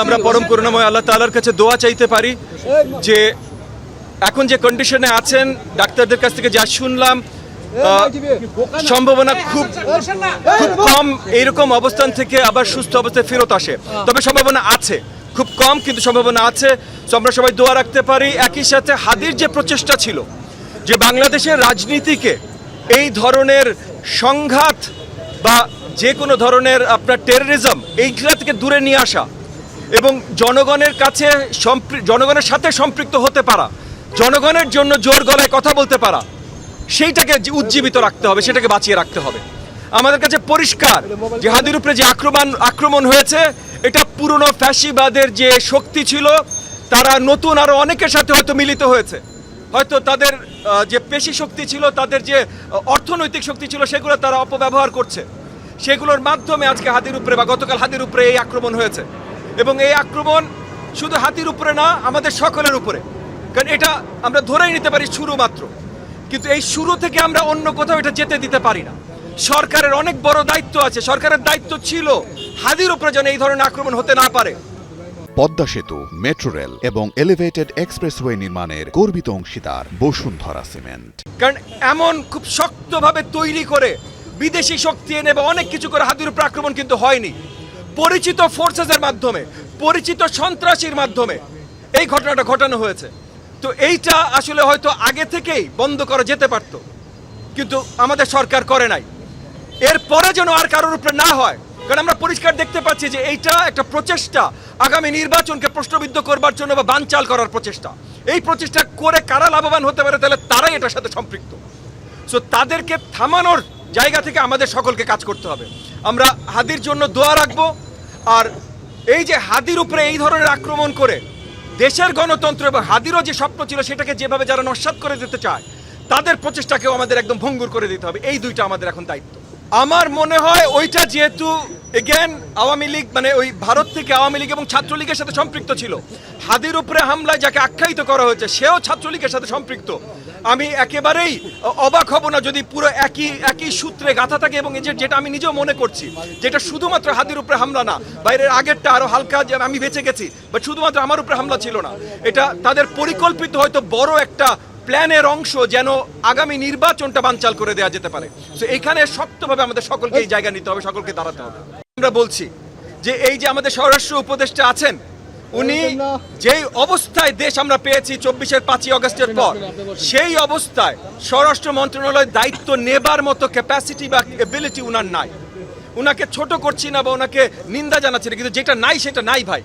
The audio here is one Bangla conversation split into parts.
আমরা পরম করুণাময় আল্লাহ তাআলার কাছে দোয়া চাইতে পারি যে এখন যে কন্ডিশনে আছেন ডাক্তারদের কাছ থেকে যা শুনলাম সম্ভাবনা খুব কম এইরকম অবস্থান থেকে আবার সুস্থ অবস্থায় ফেরত আসে, তবে সম্ভাবনা আছে, খুব কম কিন্তু সম্ভাবনা আছে। তো আমরা সবাই দোয়া রাখতে পারি। একই সাথে হাদির যে প্রচেষ্টা ছিল যে বাংলাদেশের রাজনীতিকে এই ধরনের সংঘাত বা যে কোনো ধরনের আপনার টেররিজম এইগুলা থেকে দূরে নিয়ে আসা এবং জনগণের কাছে জনগণের সাথে সম্পৃক্ত হতে পারা, জনগণের জন্য জোর গলায় কথা বলতে পারা, সেইটাকে উজ্জীবিত রাখতে হবে, সেটাকে বাঁচিয়ে রাখতে হবে। আমাদের কাছে পরিষ্কার যে হাদির উপরে যে আক্রমণ হয়েছে এটা পুরনো ফ্যাসিবাদের যে শক্তি ছিল তারা নতুন আরো অনেকের সাথে হয়তো মিলিত হয়েছে, হয়তো তাদের যে পেশি শক্তি ছিল, তাদের যে অর্থনৈতিক শক্তি ছিল সেগুলো তারা অপব্যবহার করছে। সেগুলোর মাধ্যমে আজকে হাদির উপরে বা গতকাল হাদির উপরে এই আক্রমণ হয়েছে এবং এই আক্রমণ শুধু হাতির উপরে না, আমাদের সকলের উপরে। কারণ এটা আমরা ধরেই নিতে পারি শুরু মাত্র, কিন্তু এই শুরু থেকে আমরা অন্য কোথাও এটা যেতে দিতে পারি না। সরকারের অনেক বড় দায়িত্ব আছে, সরকারের দায়িত্ব ছিল হাদির উপরে যেন এই ধরনের আক্রমণ হতে না পারে। পদ্মা সেতু, মেট্রো রেল এবং এলিভেটেড এক্সপ্রেসওয়ে নির্মাণের গর্বিত অংশীদার বসুন্ধরা সিমেন্ট। কারণ এমন খুব শক্তভাবে তৈরি করে বিদেশি শক্তি এনে বা অনেক কিছু করে হাদির উপরে আক্রমণ কিন্তু হয়নি। পরিচিত ফোর্সেসের মাধ্যমে, পরিচিত সন্ত্রাসীর মাধ্যমে এই ঘটনাটা ঘটানো হয়েছে। তো এইটা আসলে হয়তো আগে থেকেই বন্ধ করা যেতে পারত, কিন্তু আমাদের সরকার করে নাই। এরপরে যেন আর কারোর উপরে না হয়, কারণ আমরা পরিষ্কার দেখতে পাচ্ছি যে এইটা একটা প্রচেষ্টা আগামী নির্বাচনকে প্রশ্নবিদ্ধ করবার জন্য বা বানচাল করার প্রচেষ্টা। এই প্রচেষ্টা করে কারা লাভবান হতে পারে তাহলে তারাই এটার সাথে সম্পৃক্ত। সো তাদেরকে থামানোর জায়গা থেকে আমাদের সকলকে কাজ করতে হবে। আমরা হাদির জন্য দোয়া রাখবো। আর এই যে হাদির উপরে এই ধরনের আক্রমণ করে দেশের গণতন্ত্র এবং হাদিরও যে স্বপ্ন ছিল সেটাকে যেভাবে যারা নস্যাৎ করে দিতে চায় তাদের প্রচেষ্টাকেও আমাদের একদম ভঙ্গুর করে দিতে হবে। এই দুইটা আমাদের এখন দায়িত্ব। আমার মনে হয় ওইটা যেহেতু এগেন আওয়ামী লীগ মানে ওই ভারত থেকে আওয়ামী লীগ এবং ছাত্রলীগের সাথে সম্পৃক্ত ছিল, হাদির উপরে হামলায় যাকে আখ্যায়িত করা হয়েছে সেও ছাত্রলীগের সাথে সম্পৃক্ত। আমি একেবারেই অবাক হব না যদি পুরো একই সূত্রে গাথা থাকে এবং যেটা আমি নিজেও মনে করছি যেটা শুধুমাত্র হাদির উপরে হামলা না, বাইরের আগেরটা আরো হালকা যে আমি বেঁচে গেছি, বাট শুধুমাত্র আমার উপরে হামলা ছিল না, এটা তাদের পরিকল্পিত হয়তো বড় একটা প্ল্যানের অংশ যেন আগামী নির্বাচনটা বানচাল করে দেওয়া যেতে পারে। তো এখানে শক্তভাবে আমাদের সকলকে এই জায়গা নিতে হবে, সকলকে দাঁড়াতে হবে। আমরা বলছি যে এই যে আমাদের স্বরাষ্ট্র উপদেষ্টা আছেন, উনি যেই অবস্থায় দেশ আমরা পেয়েছি 24-এর 5ই আগস্টের পর, সেই অবস্থায় স্বরাষ্ট্র মন্ত্রণালয়ের দায়িত্ব নেবার মতো ক্যাপাসিটি বা এবিলিটি উনার নাই। উনাকে ছোট করছি না বা ওনাকে নিন্দা জানাচ্ছি না, কিন্তু যেটা নাই সেটা নাই ভাই।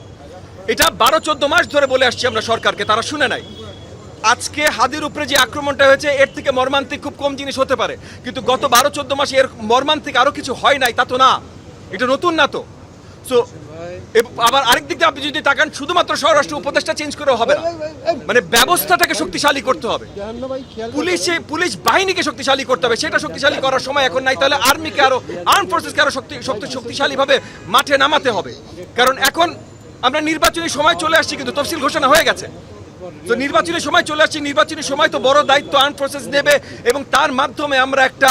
এটা 12-14 মাস ধরে বলে আসছি আমরা সরকারকে, তারা শুনে নাই। আজকে হাদির উপরে যে আক্রমণটা হয়েছে এর থেকে মর্মান্তিক খুব কম জিনিস হতে পারে, কিন্তু গত 12-14 মাসে এর মর্মান্তিক আরো কিছু হয় নাই তা তো না, এটা নতুন না তো। সো আবার আরেক দিক দিয়ে আপনি যদি তাকান শুধুমাত্র স্বরাষ্ট্র উপদেষ্টা চেঞ্জ করেও হবে না, মানে ব্যবস্থাটাকে শক্তিশালী করতে হবে, পুলিশ বাহিনীকে শক্তিশালী করতে হবে। সেটা শক্তিশালী করার সময় এখন নাই, তাহলে আর্মিকে আরো আর্ম ফোর্সেসকে আরো শক্তিশালীভাবে মাঠে নামাতে হবে। কারণ এখন আমরা নির্বাচনী সময় চলে আসছি, কিন্তু তফসিল ঘোষণা হয়ে গেছে। তো নির্বাচনী সময় চলে আসছে, নির্বাচনী সময় তো বড় দায়িত্ব আর্ম ফোর্সেস নেবে এবং তার মাধ্যমে আমরা একটা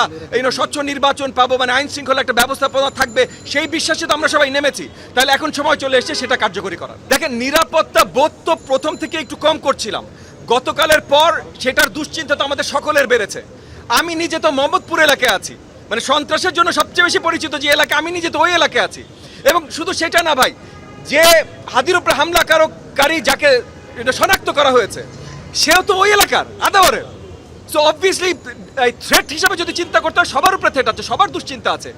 স্বচ্ছ নির্বাচন পাবো, মানে আইন শৃঙ্খলা একটা ব্যবস্থাপনা থাকবে, সেই বিশ্বাসে তো আমরা সবাই নেমেছি। তাহলে এখন সময় চলে এসেছে সেটা কার্যকরী করার। দেখেন, নিরাপত্তা বোধ তো প্রথম থেকে একটু কম করছিলাম, গতকালের পর সেটার দুশ্চিন্তা তো আমাদের সকলের বেড়েছে। আমি নিজে তো মোহাম্মদপুর এলাকায় আছি, মানে সন্ত্রাসের জন্য সবচেয়ে বেশি পরিচিত যে এলাকা, আমি নিজে তো ওই এলাকায় আছি। এবং শুধু সেটা না ভাই, যে হাদির উপরে হামলাকারী যাকে এটা শনাক্ত করা হয়েছে সেও তো ওই এলাকার আদাওয়ারের। সো অবভিয়াসলি থ্রেট হিসাবে যদি চিন্তা করতে হয়, সবার উপরে থ্রেট আছে, সবার দুশ্চিন্তা আছে।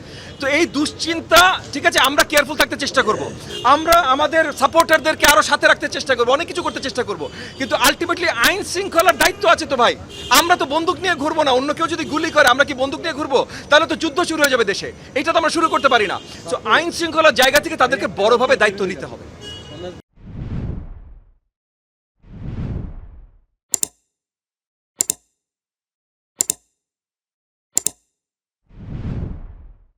তো এই দুশ্চিন্তা ঠিক আছে, আমরা কেয়ারফুল থাকতে চেষ্টা করব, আমরা আমাদের সাপোর্টারদেরকে আরো সাথে রাখতে চেষ্টা করবো, অনেক কিছু করতে চেষ্টা করব, কিন্তু আলটিমেটলি আইন শৃঙ্খলার দায়িত্ব আছে তো ভাই। আমরা তো বন্দুক নিয়ে ঘুরবো না, অন্য কেউ যদি গুলি করে আমরা কি বন্দুক নিয়ে ঘুরবো? তাহলে তো যুদ্ধ শুরু হয়ে যাবে দেশে, এটা তো আমরা শুরু করতে পারি না। সো আইন শৃঙ্খলার জায়গা থেকে তাদেরকে বড়ভাবে দায়িত্ব নিতে হবে।